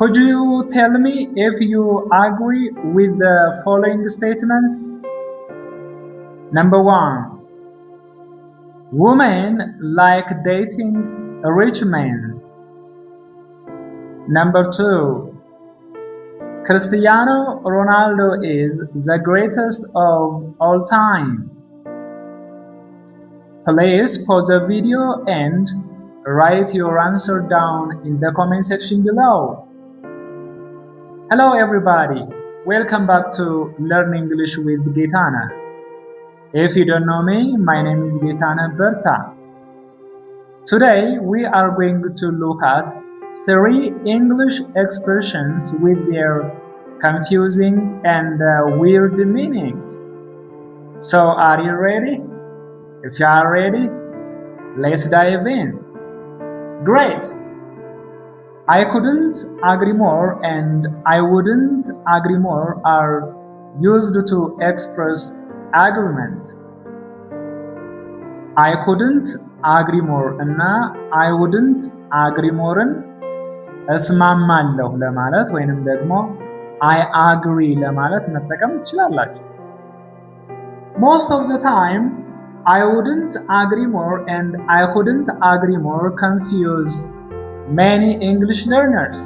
Could you tell me if you agree with the following statements? Number 1. Women like dating rich men. Number 2. Cristiano Ronaldo is the greatest of all time. Please pause the video and write your answer down in the comment section below. Hello everybody, welcome back to Learn English with Getana. If you don't know me, my name is Getana Berta. Today we are going to look at 3 English expressions with their confusing and weird meanings. So are you ready? If you are ready, let's dive in. Great! I couldn't agree more and I wouldn't agree more are used to express agreement. I couldn't agree more እና I wouldn't agree moreን እስማማለሁ ለማለት ወይንም ደግሞ I agree ለማለት መጠቀም ትችላላችሁ። Most of the time, I wouldn't agree more and I couldn't agree more confuse many English learners.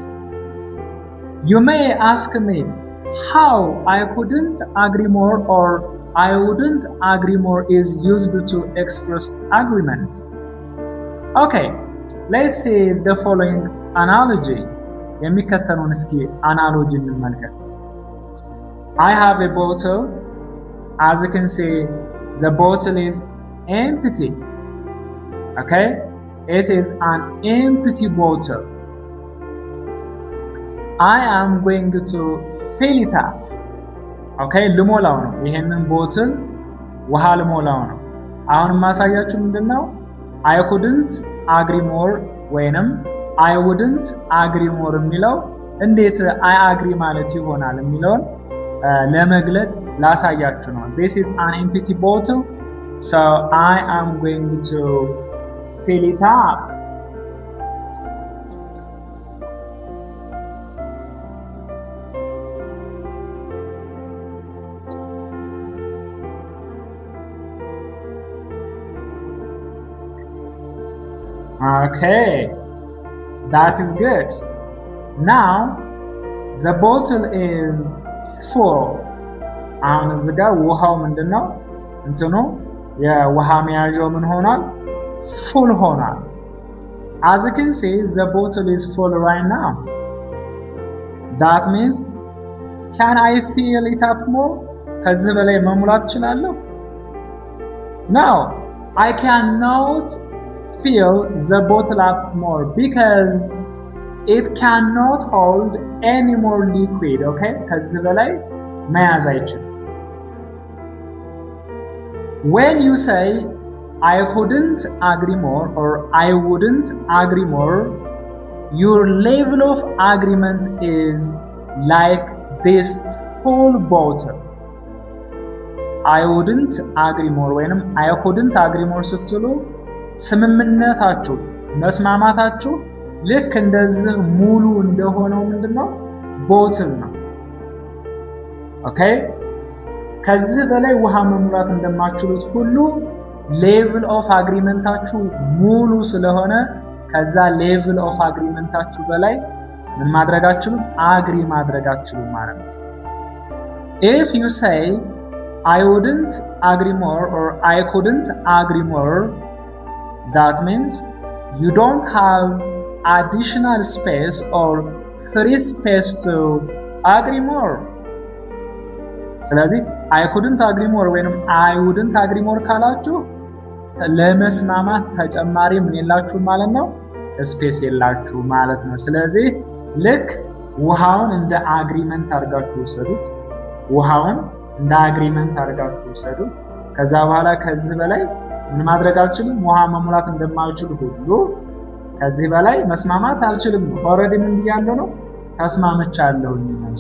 You may ask me how I couldn't agree more or I wouldn't agree more is used to express agreement. Okay, let's see the following analogy. የሚከተለውን እስኪ አናሎጂ እንመልከት። I have a bottle. As you can see, the bottle is empty. Okay? It is an empty bottle. I am going to fill it up. Okay? ልሞላው ነው። ይሄንን ቦትል ውሃ ልሞላው ነው። አሁን ማሳያችሁ ምንድነው? I couldn't agree more ወይንም I wouldn't agree more የሚለው እንዴት I agree ማለት ይሆናል የሚለውን ለመግለጽ ላሳያችሁ ነው። This is an empty bottle, so I am going to fill it up. Okay, that is good. Now the bottle is full. አሁን እዚህ ጋር ውሃው ምንድነው? እንትኑ የውሃ መያዣው ምን ሆኗል? Full ሆኗል። As you can see, the bottle is full right now. That means, can I fill it up more? ከዚህ በላይ መሙላት እችላለሁ? No, I cannot fill the bottle up more because it cannot hold any more liquid. Okay? ከዚህ በላይ መያዝ አይችልም። When you say I couldn't agree more or I wouldn't agree more, your level of agreement is like this full bottle. I wouldn't agree more ወይንም I couldn't agree more ስትሉ ስምምነታችሁ መስማማታችሁ ልክ እንደዚህ ሙሉ እንደሆነው ምንድነው ቦትል ነው። ኦኬ ከዚህ በላይ ውሃ መሙላት እንደማትችሉት ሁሉ ሌቭል ኦፍ አግሪመንታችሁ ሙሉ ስለሆነ ከዛ ሌቭል ኦፍ አግሪመንታችሁ በላይ ምን ማድረጋችሁ አግሪ ማድረጋችሁ ማለት ነው። If you say I wouldn't agree more or I couldn't agree more, that means you don't have additional space or free space to agree more. ስለዚህ I couldn't agree more ወይንም I wouldn't agree more ካላችሁ ለመስማማት ተጨማሪ ምን የላችሁ ማለት ነው? ስፔስ የላችሁ ማለት ነው። ስለዚህ ልክ ውሃውን እንደ አግሪመንት አድርጋችሁ ወሰዱት። ውሃውን እንደ አግሪመንት አድርጋችሁ ወሰዱት። ከዛ በኋላ ከዚህ በላይ ምን ማድረግ አልችልም? ውሃ መሙላት እንደማልችል ሁሉ ከዚህ በላይ መስማማት አልችልም። ኦሬዲ ምን ብያለሁ ነው? ተስማምቻለሁ ነው።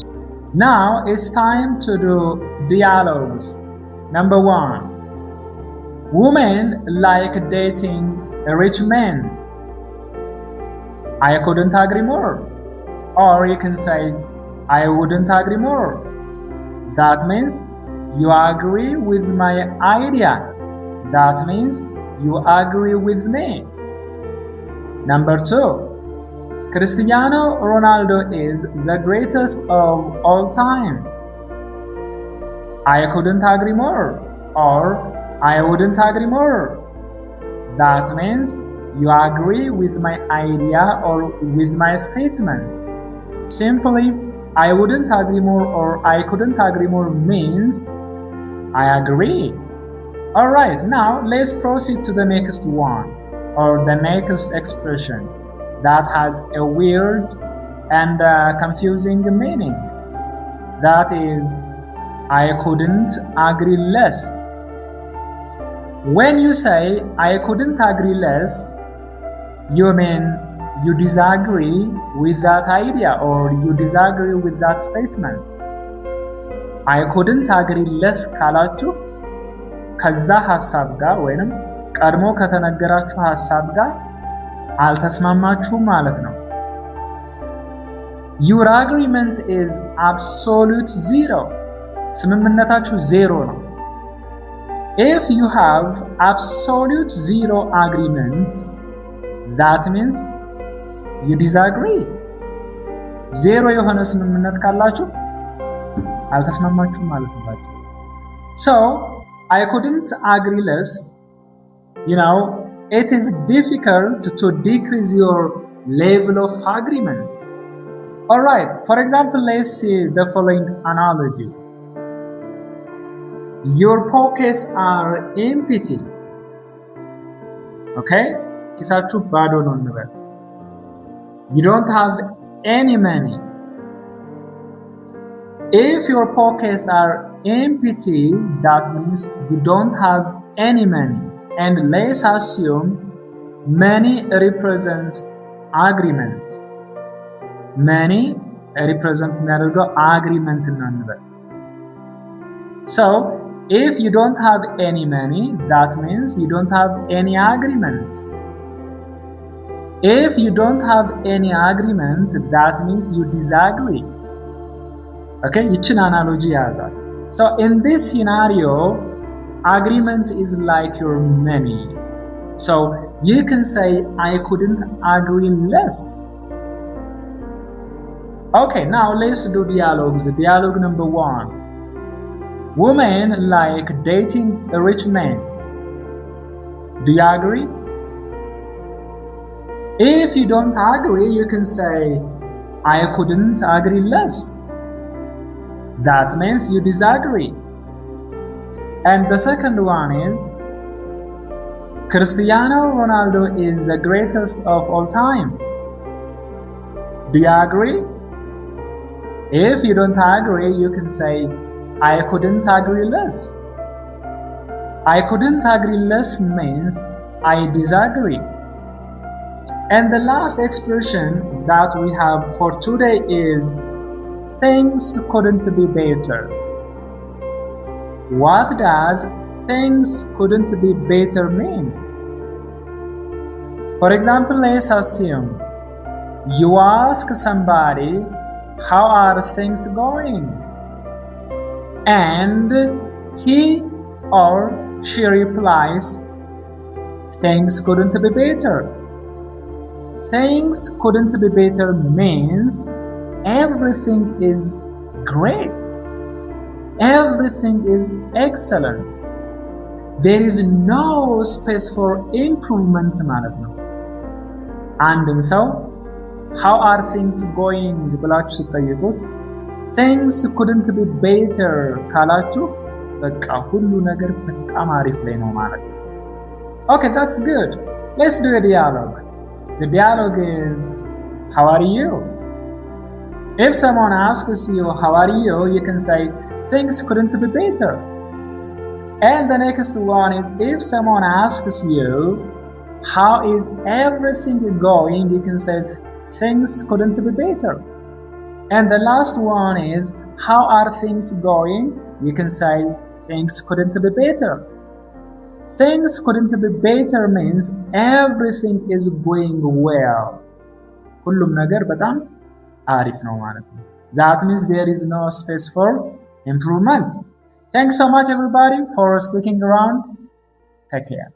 Now it's time to do dialogues. Number 1. Women like dating rich men. I couldn't agree more. Or you can say, I wouldn't agree more. That means you agree with my idea. That means you agree with me. Number 2. Cristiano Ronaldo is the greatest of all time. I couldn't agree more. Or I wouldn't agree more. That means you agree with my idea or with my statement. Simply, I wouldn't agree more or I couldn't agree more means I agree. Alright, now let's proceed to the next one or the next expression that has a weird and confusing meaning. That is, I couldn't agree less. When you say I couldn't agree less, you mean you disagree with that idea or you disagree with that statement. I couldn't agree less ካላችሁ ከዛ ሐሳብ ጋር ወይንም ቀድሞ ከተነገራችሁ ሐሳብ ጋር አልተስማማችሁም ማለት ነው። Your agreement is absolute zero. ስምምነታችሁ ዜሮ ነው። If you have absolute zero agreement, that means you disagree. ዜሮ የሆነ ስምምነት ካላችሁ አልተስማማችሁም ማለት ነው። So, I couldn't agree less. You know, it is difficult to decrease your level of agreement. Alright, for example, let's see the following analogy. Your pockets are empty. Okay? ኪሳችሁ ባዶ ነው እንበል። You don't have any money. If your pockets are empty, that means you don't have any money. And let's assume money represents agreement. Money represents የሚያደርገው agreement ነው እንበል። So, if you don't have any money, that means you don't have any agreement. If you don't have any agreement, that means you disagree. Okay, ይችን analogy ያዛል. So in this scenario, agreement is like your money. So you can say, I couldn't agree less. Okay, now let's do dialogues. Dialogue number 1. Women like dating a rich man. Do you agree? If you don't agree, you can say, I couldn't agree less. That means you disagree. And the second one is, Cristiano Ronaldo is the greatest of all time. Do you agree? If you don't agree, you can say, I couldn't agree less. I couldn't agree less means I disagree. And the last expression that we have for today is things couldn't be better. What does things couldn't be better mean? For example, let's assume you ask somebody, how are things going? And he or she replies, things couldn't be better. Things couldn't be better means everything is great. Everything is excellent. There is no space for improvement ማለት ነው። አንድን ሰው how are things going ብላችሁ ስትጠይቁት things couldn't be better ካላችሁ በቃ ሁሉ ነገር በጣም አሪፍ ላይ ነው ማለት ነው። Okay, that's good. Let's do a dialogue. The dialogue is, how are you? If someone asks you, how are you, you can say, things couldn't be better. And the next one is, if someone asks you, how is everything going, you can say, things couldn't be better. And the last one is, how are things going? You can say, things couldn't be better. Things couldn't be better means everything is going well. ሁሉም ነገር በጣም አሪፍ ነው ማለት ነው። That means there is no space for improvement. Thanks so much everybody for sticking around. Take care.